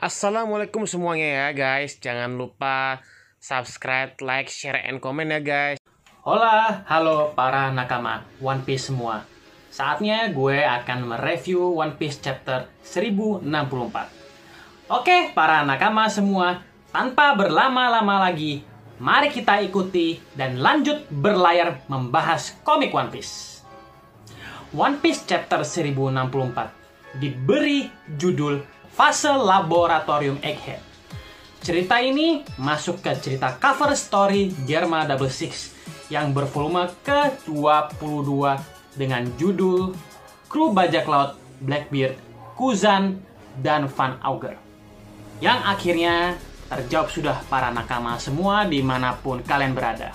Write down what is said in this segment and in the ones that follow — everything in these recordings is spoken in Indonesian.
Assalamualaikum semuanya ya guys. Jangan lupa subscribe, like, share, and comment ya guys. Hola, halo para nakama One Piece semua. Saatnya gue akan mereview One Piece chapter 1064. Oke, para nakama semua, tanpa berlama-lama lagi, mari kita ikuti dan lanjut berlayar membahas komik One Piece. One Piece chapter 1064 diberi judul Fase Laboratorium Egghead. Cerita ini masuk ke cerita cover story Germa Double Six yang bervolume ke-22 dengan judul Kru Bajak Laut Blackbeard, Kuzan, dan Van Auger. Yang akhirnya terjawab sudah para nakama semua dimanapun kalian berada.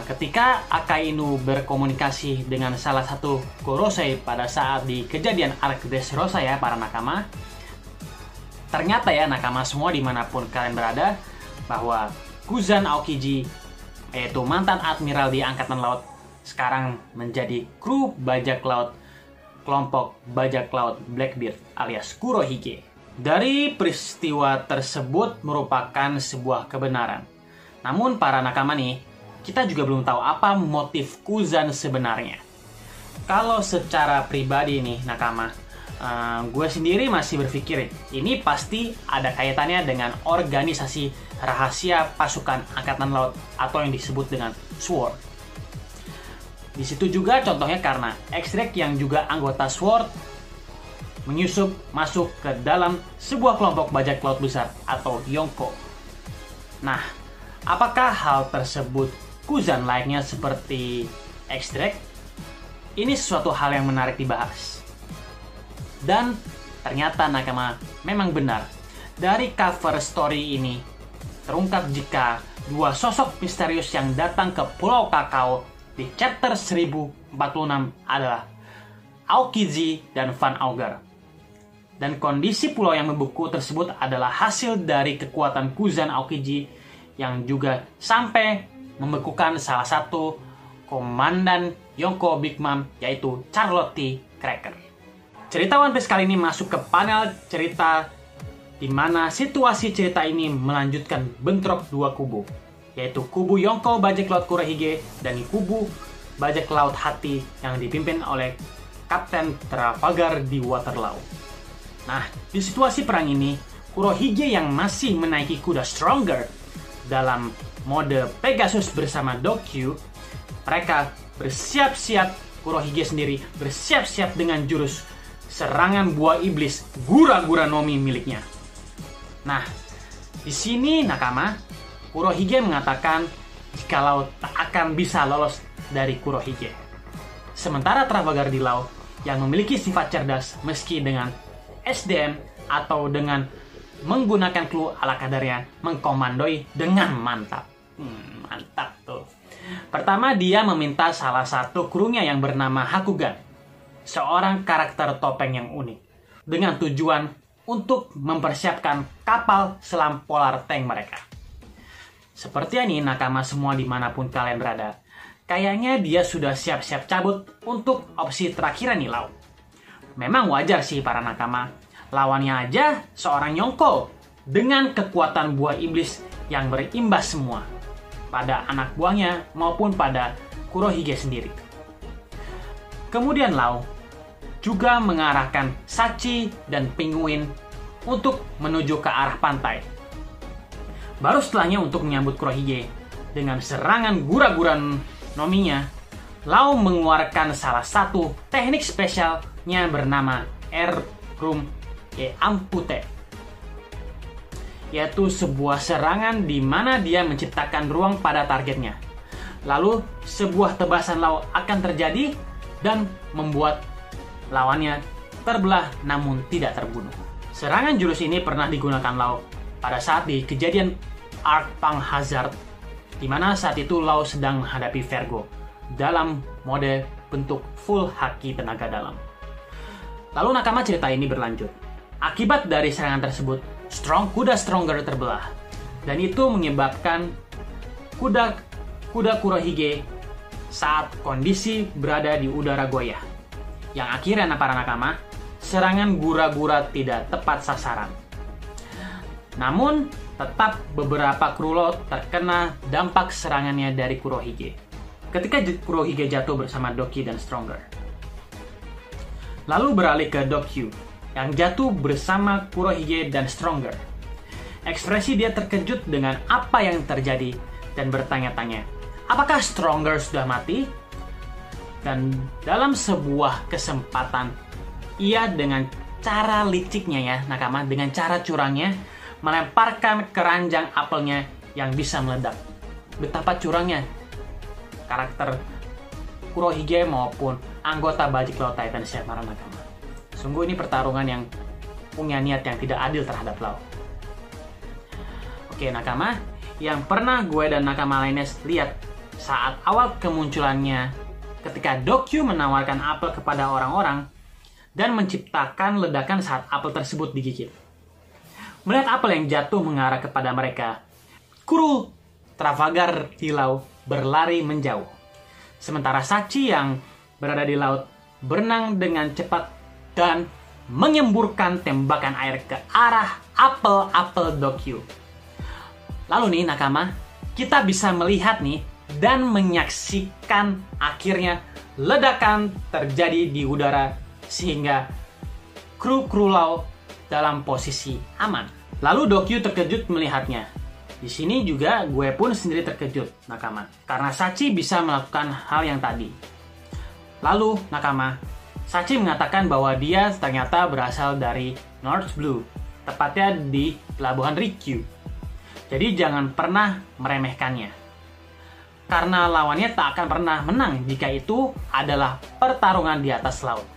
Ketika Akainu berkomunikasi dengan salah satu Gorosei pada saat di kejadian Arc Dressrosa ya para nakama, ternyata ya nakama semua dimanapun kalian berada, bahwa Kuzan Aokiji, yaitu mantan admiral di Angkatan Laut, sekarang menjadi kru bajak laut kelompok bajak laut Blackbeard alias Kurohige. Dari peristiwa tersebut merupakan sebuah kebenaran. Namun para nakama nih, kita juga belum tahu apa motif Kuzan sebenarnya. Kalau secara pribadi nih nakama, gue sendiri masih berpikir ini pasti ada kaitannya dengan organisasi rahasia pasukan Angkatan Laut atau yang disebut dengan SWORD. Di situ juga contohnya karena X-Drake yang juga anggota SWORD menyusup masuk ke dalam sebuah kelompok bajak laut besar atau Yonko. Nah, apakah hal tersebut Kuzan layaknya seperti X-Drake? Ini sesuatu hal yang menarik dibahas. Dan ternyata nakama memang benar. Dari cover story ini terungkap jika dua sosok misterius yang datang ke Pulau Kakao di chapter 1046 adalah Aokiji dan Van Auger. Dan kondisi pulau yang membeku tersebut adalah hasil dari kekuatan Kuzan Aokiji yang juga sampai membekukan salah satu komandan Yonko Big Mom, yaitu Charlotte Cracker. Cerita One Piece kali ini masuk ke panel cerita di mana situasi cerita ini melanjutkan bentrok dua kubu, yaitu kubu Yonko Bajak Laut Kurohige dan kubu Bajak Laut Hati yang dipimpin oleh Kapten Trafalgar di Waterloo. Nah, di situasi perang ini, Kurohige yang masih menaiki kuda Stronger dalam mode Pegasus bersama Dokyu, mereka bersiap-siap, Kurohige sendiri bersiap-siap dengan jurus serangan buah iblis Gura-Gura Nomi miliknya. Nah, di sini nakama, Kurohige mengatakan jikalau tak akan bisa lolos dari Kurohige. Sementara Trafalgar di laut yang memiliki sifat cerdas meski dengan SDM atau dengan menggunakan clue ala kadarnya mengkomandoi dengan mantap. Mantap tuh. Pertama, dia meminta salah satu krunya yang bernama Hakugan, seorang karakter topeng yang unik, dengan tujuan untuk mempersiapkan kapal selam polar tank mereka. Seperti ini nakama semua dimanapun kalian berada, kayaknya dia sudah siap-siap cabut untuk opsi terakhir nih laut. Memang wajar sih para nakama, lawannya aja seorang Yonko dengan kekuatan buah iblis yang berimbas semua pada anak buahnya maupun pada Kurohige sendiri. Kemudian Lau juga mengarahkan Sachi dan Penguin untuk menuju ke arah pantai. Baru setelahnya untuk menyambut Kurohige dengan serangan Gura-Gura Nominya, Lau mengeluarkan salah satu teknik spesialnya bernama Air Room Ampute, yaitu sebuah serangan di mana dia menciptakan ruang pada targetnya. Lalu sebuah tebasan Lau akan terjadi dan membuat lawannya terbelah namun tidak terbunuh. Serangan jurus ini pernah digunakan Lau pada saat di kejadian Arc Pang Hazard, di mana saat itu Lau sedang menghadapi Vergo dalam mode bentuk full haki tenaga dalam. Lalu nakama cerita ini berlanjut. Akibat dari serangan tersebut, kuda Stronger terbelah, dan itu menyebabkan kuda Kurohige saat kondisi berada di udara goyah. Yang akhirnya para nakama, serangan gura-gura tidak tepat sasaran. Namun, tetap beberapa kru laut terkena dampak serangannya dari Kurohige ketika Kurohige jatuh bersama Doki dan Stronger. Lalu beralih ke Dokyu yang jatuh bersama Kurohige dan Stronger. Ekspresi dia terkejut dengan apa yang terjadi dan bertanya-tanya, apakah Stronger sudah mati? Dan dalam sebuah kesempatan, ia dengan cara liciknya ya nakama, dengan cara curangnya, melemparkan keranjang apelnya yang bisa meledak. Betapa curangnya karakter Kurohige maupun anggota bajak laut Titans ya para nakama. Sungguh ini pertarungan yang punya niat yang tidak adil terhadap laut. Oke nakama, yang pernah gue dan nakama lainnya lihat saat awal kemunculannya ketika Dokyu menawarkan apel kepada orang-orang dan menciptakan ledakan saat apel tersebut digigit. Melihat apel yang jatuh mengarah kepada mereka, kru Trafalgar Hilau berlari menjauh. Sementara Sachi yang berada di laut berenang dengan cepat dan menyemburkan tembakan air ke arah apel-apel Dokyu. Lalu nih nakama, kita bisa melihat nih dan menyaksikan akhirnya ledakan terjadi di udara sehingga kru-kru laut dalam posisi aman. Lalu Dokyu terkejut melihatnya. Di sini juga gue pun sendiri terkejut, nakama, karena Sachi bisa melakukan hal yang tadi. Lalu, nakama, Sachi mengatakan bahwa dia ternyata berasal dari North Blue, tepatnya di pelabuhan Rikyū. Jadi jangan pernah meremehkannya. Karena lawannya tak akan pernah menang jika itu adalah pertarungan di atas laut.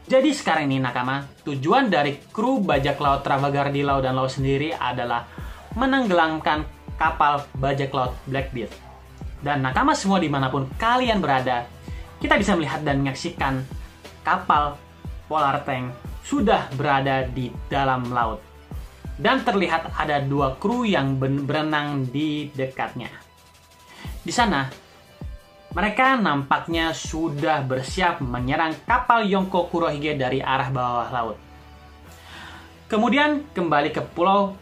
Jadi sekarang ini nakama, tujuan dari kru bajak laut Trafalgar di laut dan laut sendiri adalah menenggelamkan kapal bajak laut Blackbeard. Dan nakama semua dimanapun kalian berada, kita bisa melihat dan menyaksikan kapal Polar Tank sudah berada di dalam laut. Dan terlihat ada 2 kru yang berenang di dekatnya. Di sana, mereka nampaknya sudah bersiap menyerang kapal Yonko Kurohige dari arah bawah laut. Kemudian kembali ke pulau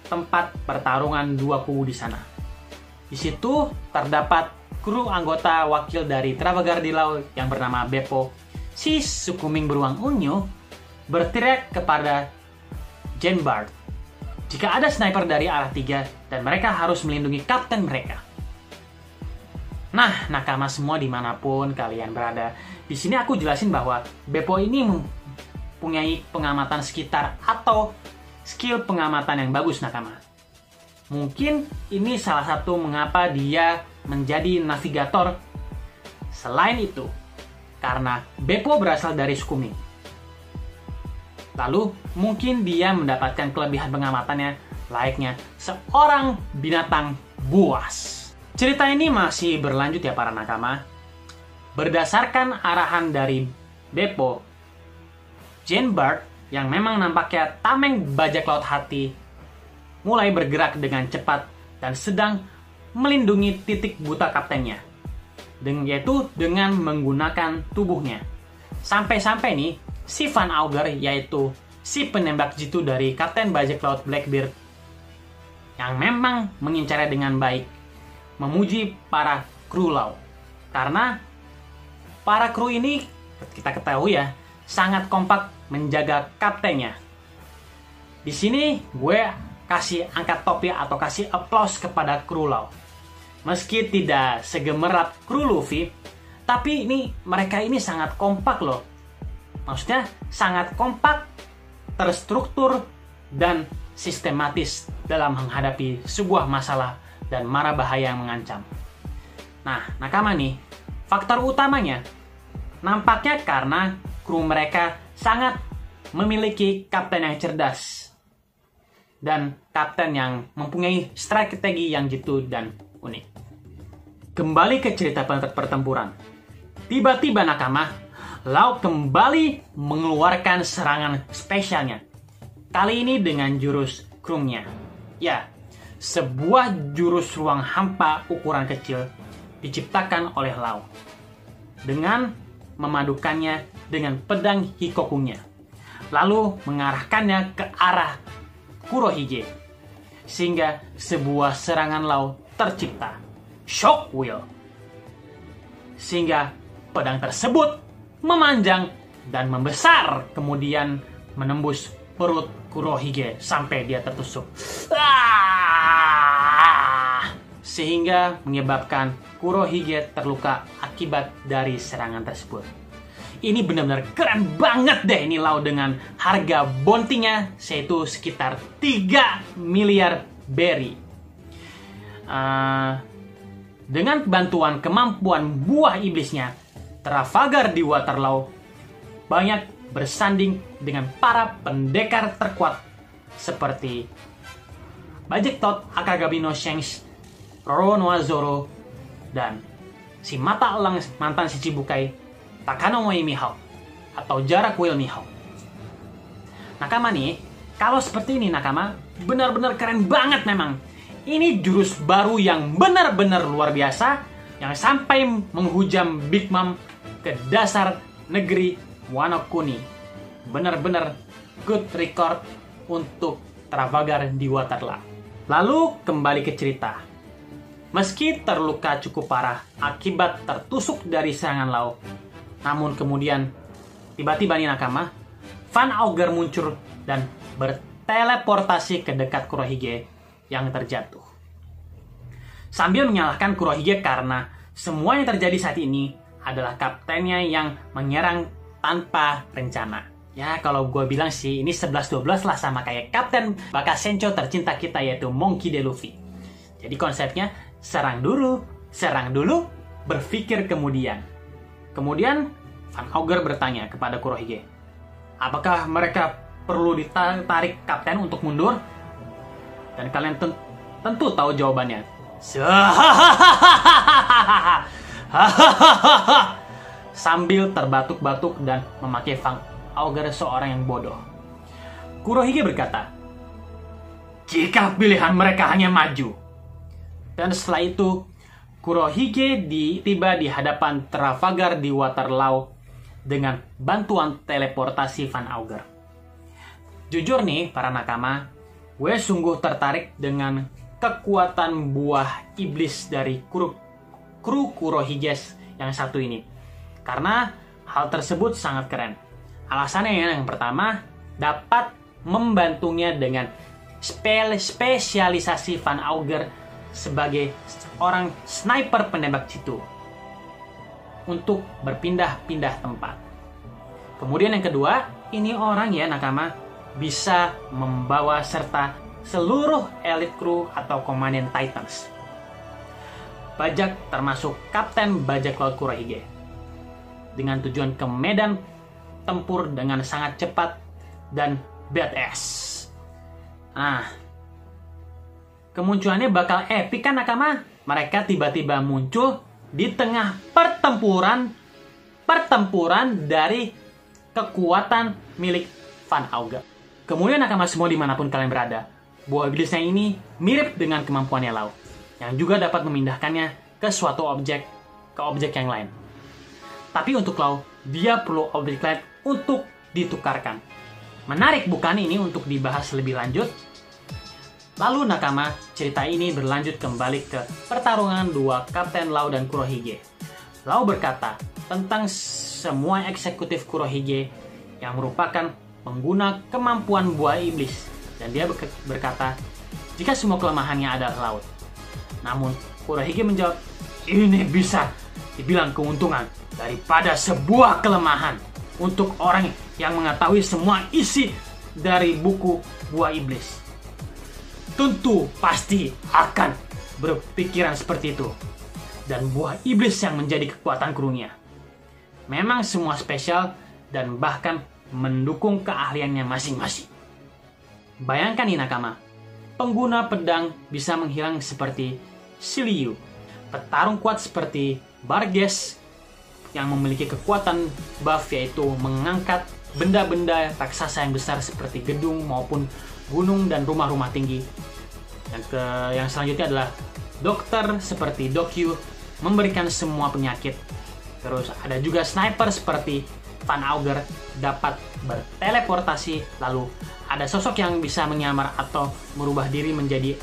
tempat pertarungan 2 kubu di sana. Di situ terdapat kru anggota wakil dari Trafalgar di laut yang bernama Beppo, si Sukuming beruang unyu, berteriak kepada Jeanbart jika ada sniper dari arah 3 dan mereka harus melindungi kapten mereka. Nah, nakama semua dimanapun kalian berada, di sini aku jelasin bahwa Beppo ini mempunyai pengamatan sekitar atau skill pengamatan yang bagus nakama. Mungkin ini salah satu mengapa dia menjadi navigator. Selain itu, karena Beppo berasal dari Sukuming. Lalu, mungkin dia mendapatkan kelebihan pengamatannya layaknya seorang binatang buas. Cerita ini masih berlanjut ya para nakama. Berdasarkan arahan dari Beppo, Jeanbart yang memang nampaknya tameng bajak laut hati mulai bergerak dengan cepat dan sedang melindungi titik buta kaptennya, yaitu dengan menggunakan tubuhnya. Sampai-sampai nih, si Van Auger, yaitu si penembak jitu dari kapten bajak laut Blackbeard, yang memang mengincarnya dengan baik, memuji para kru laut. Karena para kru ini, kita ketahui ya, sangat kompak menjaga kaptennya. Di sini gue kasih angkat topi atau kasih applause kepada kru laut. Meski tidak segemerlap kru Luffy, tapi mereka ini sangat kompak loh. Maksudnya sangat kompak, terstruktur, dan sistematis dalam menghadapi sebuah masalah dan mara bahaya yang mengancam. Nah, nakama nih, faktor utamanya nampaknya karena kru mereka sangat memiliki kapten yang cerdas dan kapten yang mempunyai strategi yang jitu dan unik. Kembali ke cerita pertempuran. Tiba-tiba nakama, laut kembali mengeluarkan serangan spesialnya. Kali ini dengan jurus Krungnya. Ya, sebuah jurus ruang hampa ukuran kecil diciptakan oleh laut dengan memadukannya dengan pedang Hikokunya. lalu mengarahkannya ke arah Kurohige, sehingga sebuah serangan laut tercipta, shock wheel, sehingga pedang tersebut memanjang dan membesar, kemudian menembus perut Kurohige sampai dia tertusuk, sehingga menyebabkan Kurohige terluka akibat dari serangan tersebut. Ini benar-benar keren banget deh ini Lau, dengan harga bounty-nya yaitu sekitar 3 miliar berry. Dengan bantuan kemampuan buah iblisnya, Trafalgar di Waterloo banyak bersanding dengan para pendekar terkuat seperti Bajek Tot, Akagami no Shanks, Roronoa Zoro, dan si mata elang mantan Shichibukai Takano Moe Mihawk atau Jarak Wheel Mihawk. Nakama nih, kalau seperti ini Nakama, benar-benar keren banget memang. Ini jurus baru yang benar-benar luar biasa, yang sampai menghujam Big Mom ke dasar negeri Wano Kuni. Benar-benar good record untuk Trafalgar di Waterloo. Lalu kembali ke cerita. Meski terluka cukup parah akibat tertusuk dari serangan laut, namun kemudian tiba-tiba nih Nakama, Van Auger muncul dan berteleportasi ke dekat Kurohige yang terjatuh. Sambil menyalahkan Kurohige karena semua yang terjadi saat ini adalah kaptennya yang menyerang tanpa rencana. Ya kalau gue bilang sih ini 11-12 lah, sama kayak Kapten Bakasencho tercinta kita yaitu Monkey D. Luffy. Jadi konsepnya serang dulu, berpikir kemudian. Kemudian Van Auger bertanya kepada Kurohige, apakah mereka perlu ditarik kapten untuk mundur? Dan kalian tentu tahu jawabannya. Sambil terbatuk-batuk dan memakai Van Auger seorang yang bodoh, Kurohige berkata, jika pilihan mereka hanya maju. Dan setelah itu Kurohige tiba di hadapan Trafalgar di Waterloo dengan bantuan teleportasi Van Auger. Jujur nih para nakama, gue sungguh tertarik dengan kekuatan buah iblis dari kru Kurohige yang satu ini. Karena hal tersebut sangat keren. Alasannya yang pertama, dapat membantunya dengan spesialisasi Van Auger sebagai orang sniper penembak jitu untuk berpindah-pindah tempat. Kemudian yang kedua, ini orang ya nakama bisa membawa serta seluruh elite crew atau komandan Titans. Bajak termasuk Kapten Bajak Laut Kurohige dengan tujuan ke medan tempur dengan sangat cepat dan badass. Nah, kemunculannya bakal epic kan nakama? Mereka tiba-tiba muncul di tengah pertempuran dari kekuatan milik Van Auger. Kemudian nakama semua dimanapun kalian berada, buah iblisnya ini mirip dengan kemampuannya Lau, yang juga dapat memindahkannya ke suatu objek yang lain. Tapi untuk Lau, dia perlu objek lain untuk ditukarkan. Menarik bukan ini untuk dibahas lebih lanjut? Lalu nakama, cerita ini berlanjut kembali ke pertarungan dua Kapten Lau dan Kurohige. Lau berkata tentang semua eksekutif Kurohige yang merupakan pengguna kemampuan buah iblis. Dan dia berkata, jika semua kelemahannya adalah laut. Namun Kurohige menjawab, ini bisa dibilang keuntungan daripada sebuah kelemahan untuk orang yang mengetahui semua isi dari buku buah iblis. Tentu pasti akan berpikiran seperti itu. Dan buah iblis yang menjadi kekuatan krunya. Memang semua spesial dan bahkan mendukung keahliannya masing-masing. Bayangkan nih nakama, pengguna pedang bisa menghilang seperti Shiryu, petarung kuat seperti Barges yang memiliki kekuatan buff yaitu mengangkat benda-benda raksasa yang besar seperti gedung maupun gunung dan rumah-rumah tinggi. Yang selanjutnya adalah dokter seperti Dokyu memberikan semua penyakit. Terus ada juga sniper seperti Van Auger dapat berteleportasi, lalu ada sosok yang bisa menyamar atau merubah diri menjadi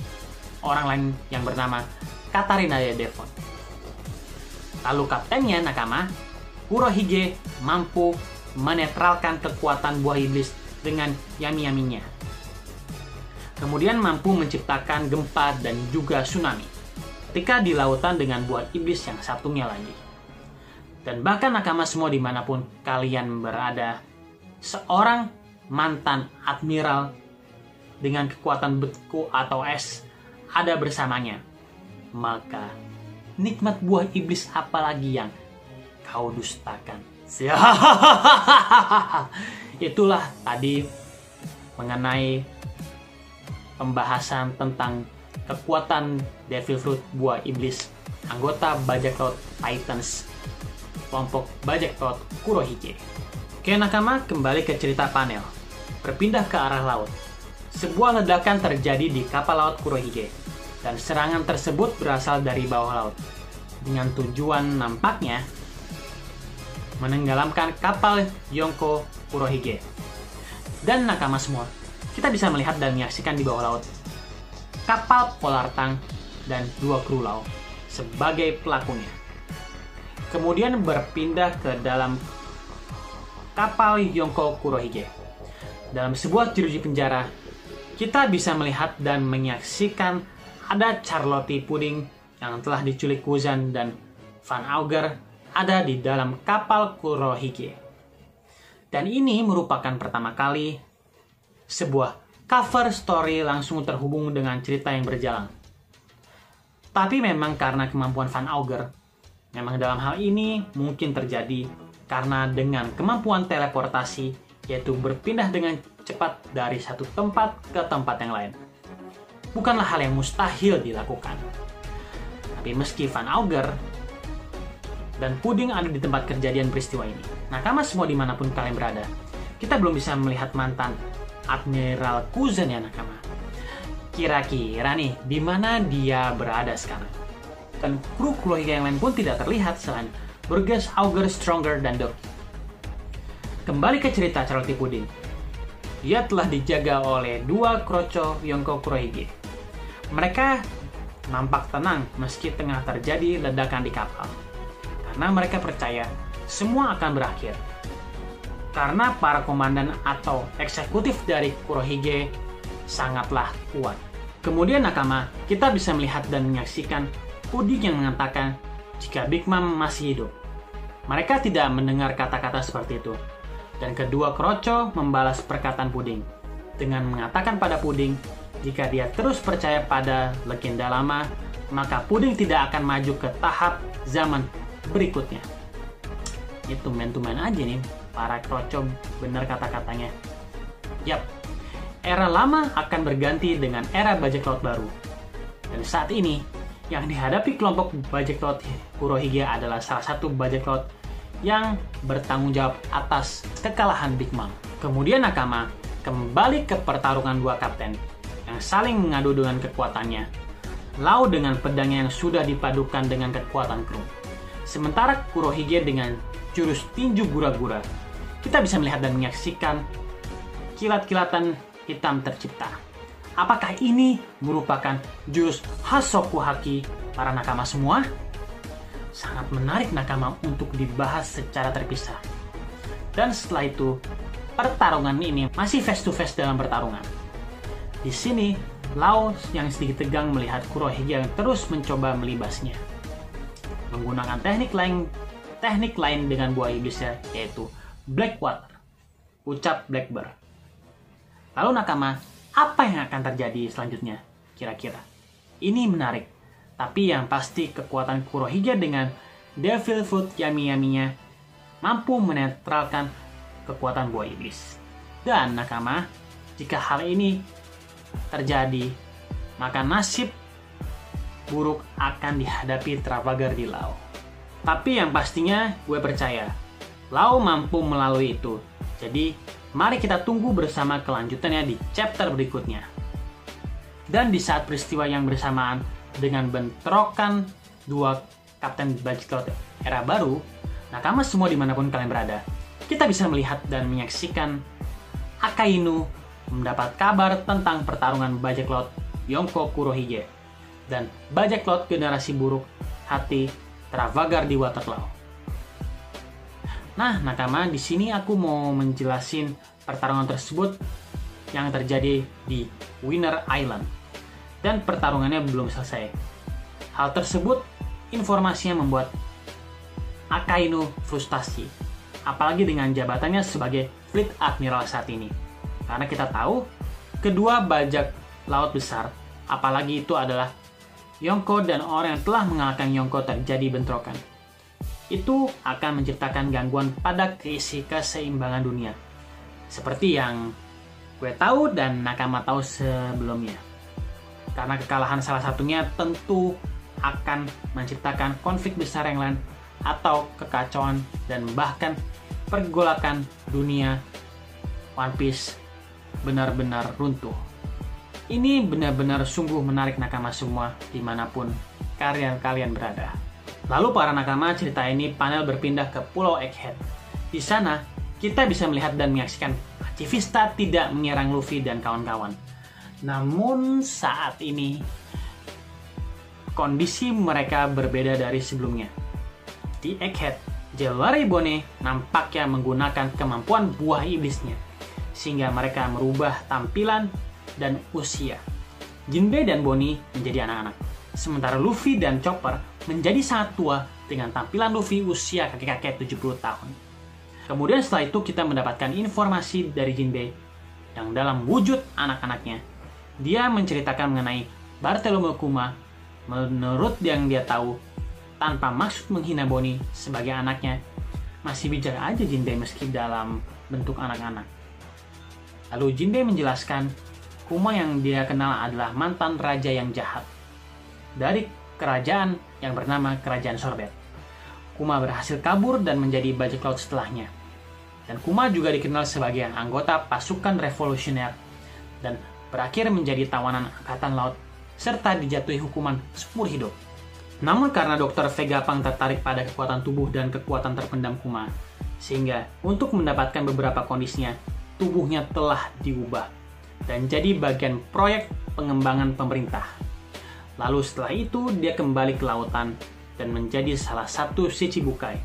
orang lain yang bernama Katarina Devon. Lalu kaptennya nakama, Kurohige mampu menetralkan kekuatan buah iblis dengan yami-yaminya. Kemudian mampu menciptakan gempa dan juga tsunami ketika di lautan dengan buah iblis yang satunya lagi. Dan bahkan nakama semua dimanapun kalian berada, seorang mantan admiral dengan kekuatan beku atau es ada bersamanya. Maka nikmat buah iblis apalagi yang kau dustakan? Itulah tadi mengenai pembahasan tentang kekuatan Devil Fruit buah iblis anggota bajak laut Titans kelompok bajak laut Kurohige. Oke nakama, kembali ke cerita panel. Berpindah ke arah laut. Sebuah ledakan terjadi di kapal laut Kurohige dan serangan tersebut berasal dari bawah laut dengan tujuan nampaknya menenggelamkan kapal Yonko Kurohige. Dan nakama semua, kita bisa melihat dan menyaksikan di bawah laut kapal Polar Tang dan 2 kru laut sebagai pelakunya. Kemudian berpindah ke dalam kapal Yonko Kurohige. Dalam sebuah jeruji penjara, kita bisa melihat dan menyaksikan ada Charlotte Pudding yang telah diculik Kuzan dan Van Auger ada di dalam kapal Kurohige. Dan ini merupakan pertama kali sebuah cover story langsung terhubung dengan cerita yang berjalan. Tapi memang karena kemampuan Van Auger, memang dalam hal ini mungkin terjadi karena dengan kemampuan teleportasi, yaitu berpindah dengan cepat dari satu tempat ke tempat yang lain. Bukanlah hal yang mustahil dilakukan. Tapi meski Van Auger dan Pudding ada di tempat kejadian peristiwa ini, nakama semua dimanapun kalian berada, kita belum bisa melihat mantan Admiral Kuzan ya nakama. Kira-kira nih, di mana dia berada sekarang? Dan kru Kurohige yang lain pun tidak terlihat selain Burgess, Auger, Stronger, dan Doki. Kembali ke cerita Charlotte Pudding. Dia telah dijaga oleh 2 kroco Yonko Kurohige. Mereka nampak tenang meski tengah terjadi ledakan di kapal. Karena mereka percaya semua akan berakhir. Karena para komandan atau eksekutif dari Kurohige sangatlah kuat. Kemudian nakama, kita bisa melihat dan menyaksikan Pudding yang mengatakan jika Big Mom masih hidup. Mereka tidak mendengar kata-kata seperti itu. Dan kedua kroco membalas perkataan Pudding dengan mengatakan pada Pudding jika dia terus percaya pada legenda lama, maka Pudding tidak akan maju ke tahap zaman berikutnya. Itu main-to-main aja nih, para kroco benar kata-katanya. Yap, era lama akan berganti dengan era bajak laut baru. Dan saat ini, yang dihadapi kelompok bajak laut Kurohige adalah salah satu bajak laut yang bertanggung jawab atas kekalahan Big Mom. Kemudian nakama kembali ke pertarungan 2 kapten yang saling mengadu dengan kekuatannya. Lau dengan pedangnya yang sudah dipadukan dengan kekuatan kru. Sementara Kurohige dengan jurus tinju gura-gura. Kita bisa melihat dan menyaksikan kilat-kilatan hitam tercipta. Apakah ini merupakan jurus Hasoku Haki para nakama semua? Sangat menarik nakama untuk dibahas secara terpisah. Dan setelah itu, pertarungan ini masih face to face dalam pertarungan. Di sini, Lau yang sedikit tegang melihat Kurohige yang terus mencoba melibasnya. Menggunakan teknik lain dengan buah iblisnya, yaitu Blackwater, ucap Blackbird. Lalu nakama, apa yang akan terjadi selanjutnya? Kira-kira. Ini menarik. Tapi yang pasti kekuatan Kurohige dengan Devil Fruit Yami-Yaminya mampu menetralkan kekuatan buah iblis. Dan nakama, jika hal ini terjadi, maka nasib buruk akan dihadapi Trafalgar di Lau. Tapi yang pastinya gue percaya Lau mampu melalui itu. Jadi mari kita tunggu bersama kelanjutannya di chapter berikutnya. Dan di saat peristiwa yang bersamaan dengan bentrokan 2 kapten bajak laut era baru, nakama semua dimanapun kalian berada, kita bisa melihat dan menyaksikan Akainu mendapat kabar tentang pertarungan bajak laut Yonko Kurohige dan bajak laut generasi buruk hati Travagar di Waterloo. Nah, nakama, di sini aku mau menjelasin pertarungan tersebut yang terjadi di Winner Island. Dan pertarungannya belum selesai. Hal tersebut, informasinya membuat Akainu frustasi. Apalagi dengan jabatannya sebagai Fleet Admiral saat ini. Karena kita tahu, kedua bajak laut besar, apalagi itu adalah Yonko dan orang yang telah mengalahkan Yonko terjadi bentrokan. Itu akan menciptakan gangguan pada keseimbangan dunia. Seperti yang gue tahu dan nakama tahu sebelumnya. Karena kekalahan salah satunya tentu akan menciptakan konflik besar yang lain atau kekacauan dan bahkan pergolakan dunia One Piece benar-benar runtuh. Ini benar-benar sungguh menarik nakama semua dimanapun kalian berada. Lalu para nakama, cerita ini panel berpindah ke Pulau Egghead. Di sana, kita bisa melihat dan menyaksikan Pacifista tidak menyerang Luffy dan kawan-kawan. Namun saat ini, kondisi mereka berbeda dari sebelumnya. Di Egghead, Jewelry Bone nampaknya menggunakan kemampuan buah iblisnya, sehingga mereka merubah tampilan dan usia. Jinbei dan Bonnie menjadi anak-anak, sementara Luffy dan Chopper menjadi sangat tua dengan tampilan Luffy usia kakek-kakek 70 tahun. Kemudian setelah itu kita mendapatkan informasi dari Jinbei yang dalam wujud anak-anaknya. Dia menceritakan mengenai Bartholomew Kuma menurut yang dia tahu tanpa maksud menghina Bonnie sebagai anaknya. Masih bijak aja Jinbei meski dalam bentuk anak-anak. Lalu Jinbei menjelaskan Kuma yang dia kenal adalah mantan raja yang jahat dari kerajaan yang bernama Kerajaan Sorbet. Kuma berhasil kabur dan menjadi bajak laut setelahnya. Dan Kuma juga dikenal sebagai anggota pasukan revolusioner dan berakhir menjadi tawanan angkatan laut serta dijatuhi hukuman seumur hidup. Namun karena Dr. Vegapunk tertarik pada kekuatan tubuh dan kekuatan terpendam Kuma, sehingga untuk mendapatkan beberapa kondisinya, tubuhnya telah diubah dan jadi bagian proyek pengembangan pemerintah. Lalu setelah itu dia kembali ke lautan dan menjadi salah satu Shichibukai.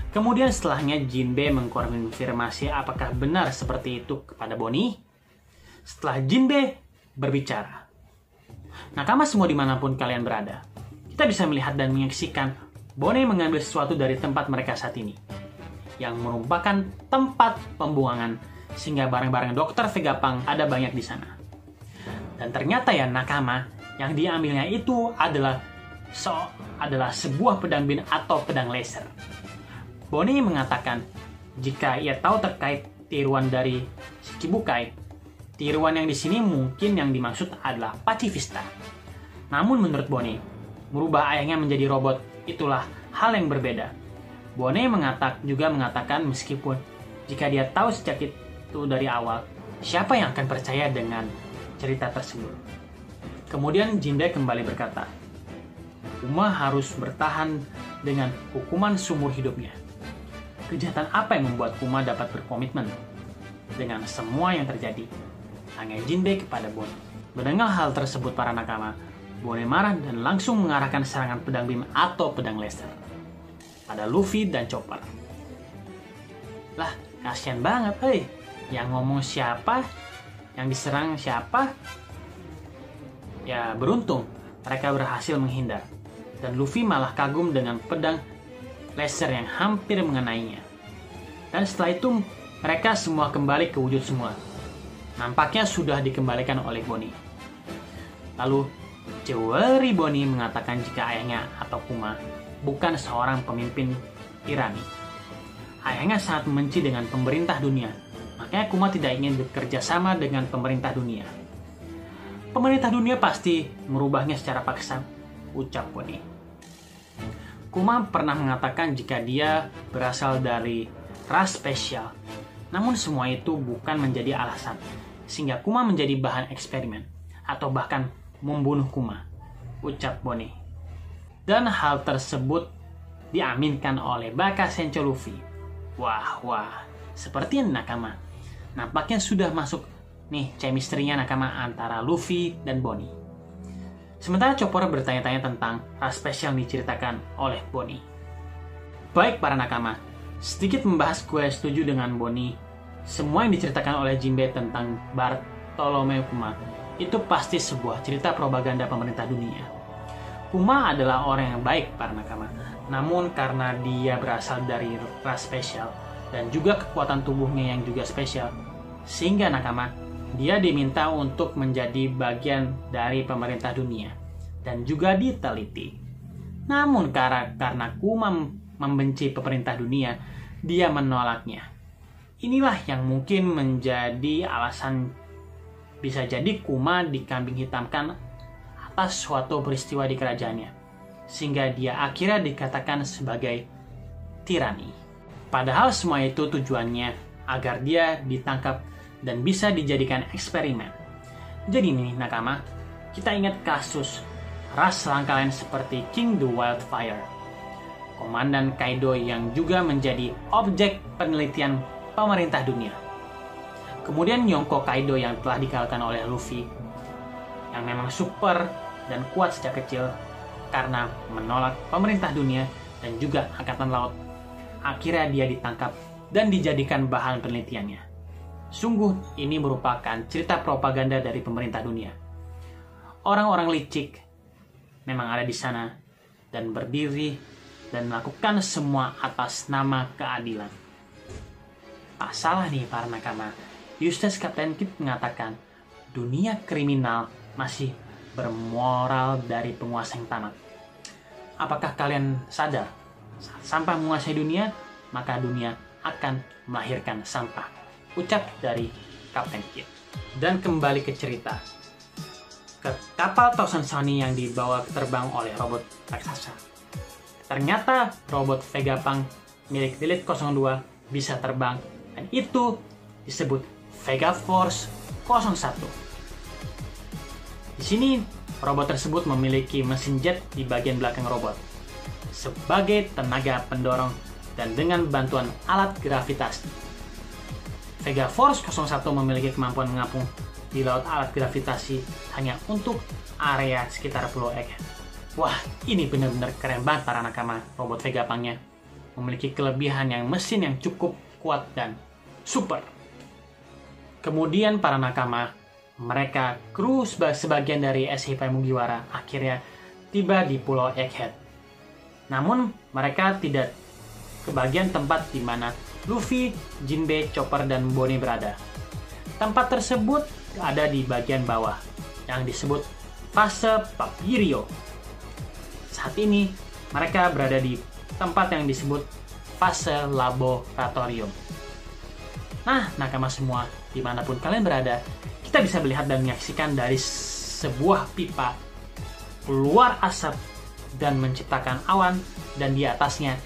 Kemudian setelahnya Jinbei mengkonfirmasi apakah benar seperti itu kepada Bonnie. Setelah Jinbei berbicara, nakama semua dimanapun kalian berada, kita bisa melihat dan menyaksikan Bonnie mengambil sesuatu dari tempat mereka saat ini, yang merupakan tempat pembuangan, sehingga barang-barang Dr. Vegapunk ada banyak di sana. Dan ternyata ya nakama, yang diambilnya itu adalah sebuah pedang bin atau pedang laser. Bonnie mengatakan jika ia tahu terkait tiruan dari Shichibukai, tiruan yang di sini mungkin yang dimaksud adalah Pacifista. Namun menurut Bonnie, merubah ayahnya menjadi robot itulah hal yang berbeda. Bonnie juga mengatakan meskipun jika dia tahu sejak itu dari awal, siapa yang akan percaya dengan cerita tersebut? Kemudian Jinbei kembali berkata, Kuma harus bertahan dengan hukuman seumur hidupnya. Kejahatan apa yang membuat Kuma dapat berkomitmen dengan semua yang terjadi? Tanya Jinbei kepada Bonnie. Mendengar hal tersebut para nakama, Bonnie marah dan langsung mengarahkan serangan pedang beam atau pedang laser pada Luffy dan Chopper. Lah, kasihan banget, Yang ngomong siapa? Yang diserang siapa? Ya, beruntung mereka berhasil menghindar. Dan Luffy malah kagum dengan pedang laser yang hampir mengenainya. Dan setelah itu, mereka semua kembali ke wujud semula. Nampaknya sudah dikembalikan oleh Bonnie. Lalu, Jewelry Bonnie mengatakan jika ayahnya atau Kuma bukan seorang pemimpin tirani. Ayahnya sangat membenci dengan pemerintah dunia. Makanya Kuma tidak ingin bekerja sama dengan pemerintah dunia. Pemerintah dunia pasti merubahnya secara paksa, ucap Bonnie. Kuma pernah mengatakan jika dia berasal dari ras spesial. Namun semua itu bukan menjadi alasan, sehingga Kuma menjadi bahan eksperimen, atau bahkan membunuh Kuma, ucap Bonnie. Dan hal tersebut diaminkan oleh Baka Sencho Luffy. Wah, seperti ini nakama. Nampaknya sudah masuk nih chemistry-nya nakama antara Luffy dan Bonnie. Sementara Chopper bertanya-tanya tentang ras spesial yang diceritakan oleh Bonnie. Baik para nakama, sedikit membahas gue setuju dengan Bonnie. Semua yang diceritakan oleh Jinbei tentang Bartolomeu Kuma itu pasti sebuah cerita propaganda pemerintah dunia. Kuma adalah orang yang baik para nakama. Namun karena dia berasal dari ras spesial dan juga kekuatan tubuhnya yang juga spesial, sehingga nakama dia diminta untuk menjadi bagian dari pemerintah dunia dan juga diteliti. Namun karena Kuma membenci pemerintah dunia, dia menolaknya. Inilah yang mungkin menjadi alasan bisa jadi Kuma dikambing hitamkan atas suatu peristiwa di kerajaannya, sehingga dia akhirnya dikatakan sebagai tirani. Padahal semua itu tujuannya agar dia ditangkap dan bisa dijadikan eksperimen. Jadi nih nakama, kita ingat kasus ras langka lain seperti King the Wildfire, Komandan Kaido yang juga menjadi objek penelitian pemerintah dunia. Kemudian Yonko Kaido yang telah dikalahkan oleh Luffy, yang memang super dan kuat sejak kecil karena menolak pemerintah dunia dan juga angkatan laut. Akhirnya dia ditangkap dan dijadikan bahan penelitiannya. Sungguh ini merupakan cerita propaganda dari pemerintah dunia. Orang-orang licik memang ada di sana dan berdiri dan melakukan semua atas nama keadilan. Tak salah nih para nakama, Eustace Captain Kidd mengatakan dunia kriminal masih bermoral dari penguasa yang tamat. Apakah kalian sadar? Saat sampah menguasai dunia, maka dunia akan melahirkan sampah. Ucap dari Kapten Kidd. Dan kembali ke cerita. Ke kapal Thousand Sunny yang dibawa terbang oleh robot raksasa. Ternyata robot Vegapunk milik Delete 02 bisa terbang, dan itu disebut Vega Force 01. Di sini, robot tersebut memiliki mesin jet di bagian belakang robot sebagai tenaga pendorong dan dengan bantuan alat gravitasi. Vega Force 01 memiliki kemampuan mengapung di laut alat gravitasi hanya untuk area sekitar Pulau Egghead. Wah, ini benar-benar keren banget para nakama. Robot Vegapunk-nya memiliki kelebihan yang mesin yang cukup kuat dan super. Kemudian para nakama, mereka kru sebagian dari SCP Mugiwara akhirnya tiba di Pulau Egghead. Namun mereka tidak kebagian tempat di mana Luffy, Jinbei, Chopper, dan Bonnie berada. Tempat tersebut ada di bagian bawah yang disebut fase Papyrus. Saat ini mereka berada di tempat yang disebut fase laboratorium. Nah, nakama semua, dimanapun kalian berada, kita bisa melihat dan menyaksikan dari sebuah pipa keluar asap dan menciptakan awan, dan di atasnya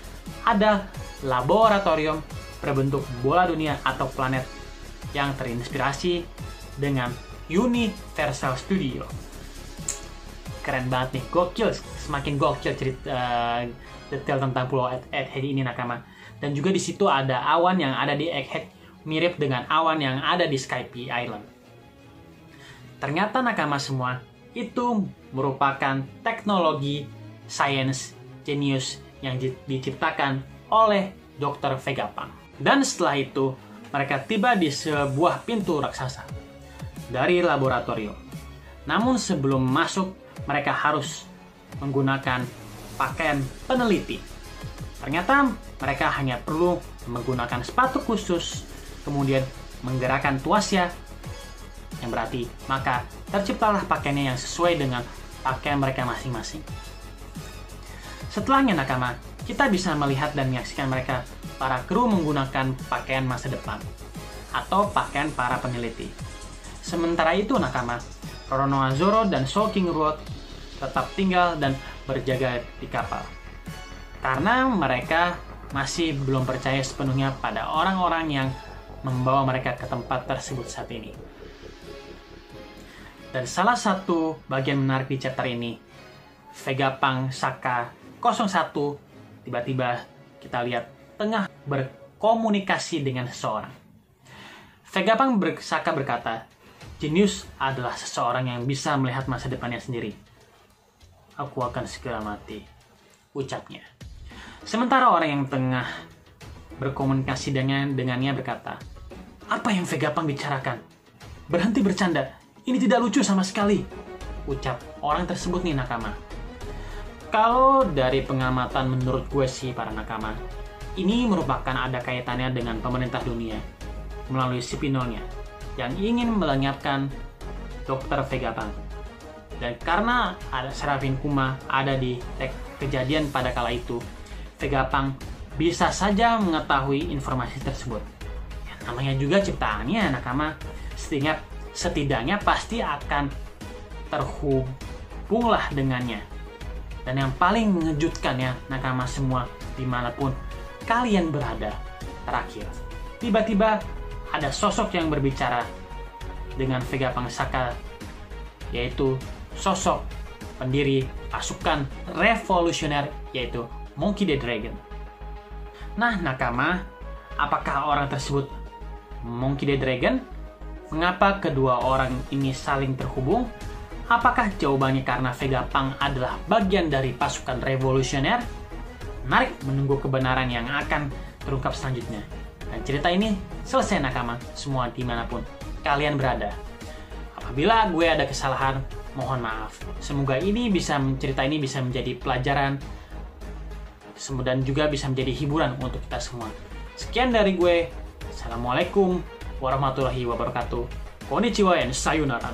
ada laboratorium berbentuk bola dunia atau planet yang terinspirasi dengan Universal Studio. Keren banget nih, gokil, semakin gokil cerita detail tentang Pulau Egghead ini nakama. Dan juga di situ ada awan yang ada di Egghead mirip dengan awan yang ada di Skype Island. Ternyata nakama semua, itu merupakan teknologi science genius yang diciptakan oleh Dr. Vegapunk. Dan setelah itu, mereka tiba di sebuah pintu raksasa dari laboratorium. Namun sebelum masuk, mereka harus menggunakan pakaian peneliti. Ternyata mereka hanya perlu menggunakan sepatu khusus, kemudian menggerakkan tuasnya, yang berarti maka terciptalah pakaiannya yang sesuai dengan pakaian mereka masing-masing. Setelahnya nakama, kita bisa melihat dan menyaksikan mereka para kru menggunakan pakaian masa depan atau pakaian para peneliti. Sementara itu nakama, Roronoa Zoro dan Soul King Road tetap tinggal dan berjaga di kapal karena mereka masih belum percaya sepenuhnya pada orang-orang yang membawa mereka ke tempat tersebut saat ini. Dan salah satu bagian menarik di chapter ini, Vegapunk Saka 01 tiba-tiba kita lihat tengah berkomunikasi dengan seseorang. Vegapunk berkata, jenius adalah seseorang yang bisa melihat masa depannya sendiri. Aku akan segera mati, ucapnya. Sementara orang yang tengah berkomunikasi dengannya berkata, apa yang Vegapunk bicarakan? Berhenti bercanda, ini tidak lucu sama sekali, ucap orang tersebut nih nakama. Kalau dari pengamatan menurut gue sih para nakama, ini merupakan ada kaitannya dengan pemerintah dunia melalui si Pinolnya yang ingin melenyapkan Dr. Vegapunk. Dan karena ada Serafin Kuma ada di kejadian pada kala itu, Vegapunk bisa saja mengetahui informasi tersebut. Ya, namanya juga ciptaannya nakama, setidaknya pasti akan terhubunglah dengannya. Dan yang paling mengejutkan ya nakama semua, dimanapun kalian berada, terakhir tiba-tiba ada sosok yang berbicara dengan Vegapunk Saka, yaitu sosok pendiri pasukan revolusioner, yaitu Monkey D. Dragon. Nah nakama, apakah orang tersebut Monkey D. Dragon? Mengapa kedua orang ini saling terhubung? Apakah jawabannya karena Vegapunk adalah bagian dari pasukan revolusioner? Menarik menunggu kebenaran yang akan terungkap selanjutnya. Dan cerita ini selesai nakama, semua dimanapun kalian berada. Apabila gue ada kesalahan, mohon maaf. Semoga cerita ini bisa menjadi pelajaran dan juga bisa menjadi hiburan untuk kita semua. Sekian dari gue. Assalamualaikum warahmatullahi wabarakatuh. Konnichiwa and sayonara.